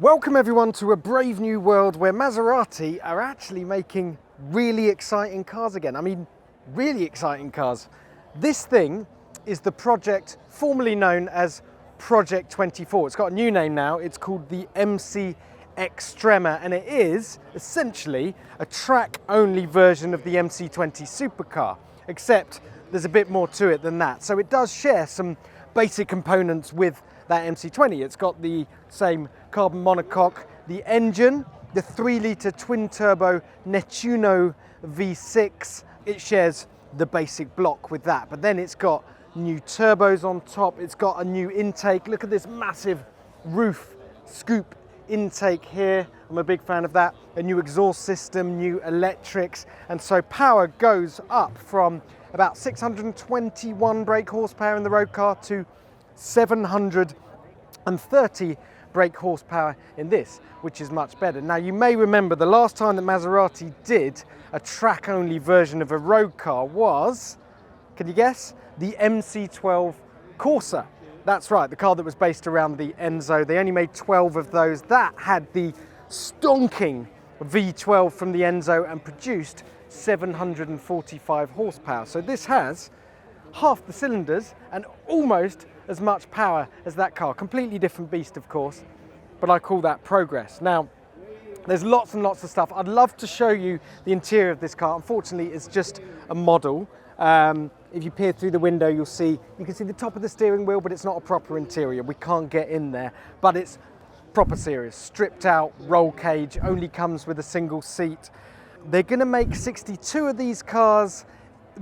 Welcome everyone to a brave new world where Maserati are actually making really exciting cars again. I mean, really exciting cars. This thing is the project formerly known as Project 24. It's got a new name now. It's called the MCXtrema, and it is essentially a track-only version of the MC20 supercar, except there's a bit more to it than that. So it does share some basic components with that MC20. It's got the same carbon monocoque, the engine, the 3-litre twin-turbo Nettuno V6. It shares the basic block with that, but then it's got new turbos on top. It's got a new intake. Look at this massive roof scoop intake here. I'm a big fan of that. A new exhaust system, new electrics, and so power goes up from about 621 brake horsepower in the road car to 730 brake horsepower in this, which is much better. Now, you may remember the last time that Maserati did a track-only version of a road car was, can you guess? The MC12 Corsa. That's right, the car that was based around the Enzo. They only made 12 of those. That had the stonking V12 from the Enzo and produced 745 horsepower. So this has half the cylinders and almost as much power as that car. Completely different beast, of course, but I call that progress. Now, there's lots and lots of stuff. I'd love to show you the interior of this car. Unfortunately, it's just a model. If you peer through the window, you can see the top of the steering wheel, but it's not a proper interior. We can't get in there, but it's proper serious. Stripped out, roll cage, only comes with a single seat. They're gonna make 62 of these cars,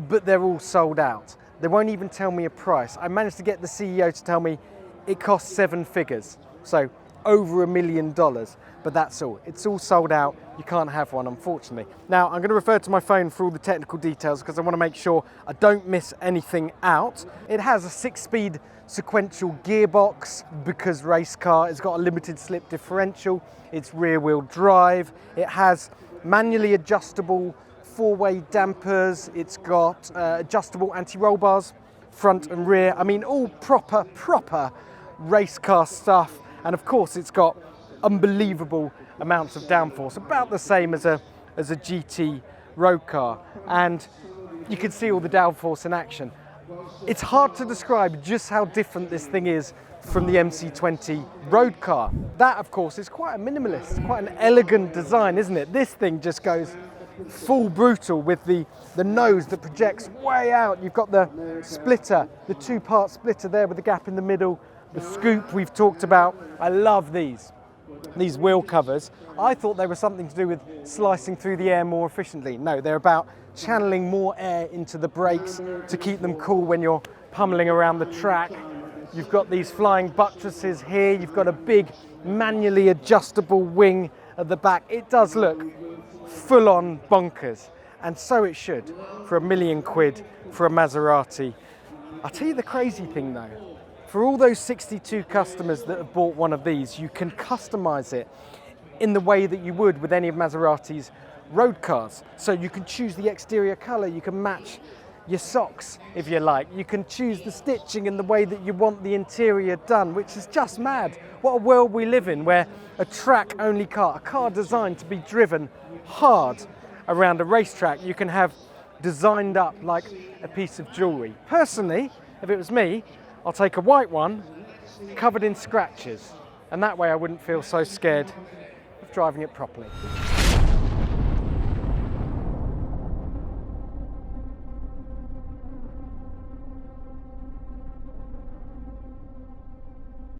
but they're all sold out. They won't even tell me a price. I managed to get the CEO to tell me it costs 7 figures, so over $1 million, but that's all. It's all sold out. You can't have one, unfortunately. Now, I'm going to refer to my phone for all the technical details because I want to make sure I don't miss anything out. It has a 6-speed sequential gearbox because race car. It's got a limited slip differential. It's rear-wheel drive. It has manually adjustable 4-way dampers. It's got adjustable anti-roll bars, front and rear. I mean, all proper race car stuff. And of course, it's got unbelievable amounts of downforce, about the same as a GT road car. And you can see all the downforce in action. It's hard to describe just how different this thing is from the MC20 road car. That, of course, is quite a minimalist, quite an elegant design, isn't it? This thing just goes full brutal with the nose that projects way out. You've got the splitter, the 2-part splitter there with the gap in the middle. The scoop we've talked about. I love these wheel covers. I thought they were something to do with slicing through the air more efficiently. No, they're about channeling more air into the brakes to keep them cool when you're pummeling around the track. You've got these flying buttresses here. You've got a big manually adjustable wing at the back. It does look full-on bonkers, and so it should for £1 million for a Maserati. I'll tell you the crazy thing though. For all those 62 customers that have bought one of these, you can customize it in the way that you would with any of Maserati's road cars. So you can choose the exterior color, you can match your socks if you like. You can choose the stitching in the way that you want the interior done, which is just mad. What a world we live in, where a track-only car, a car designed to be driven hard around a racetrack, you can have designed up like a piece of jewelry. Personally, if it was me, I'll take a white one covered in scratches, and that way I wouldn't feel so scared of driving it properly.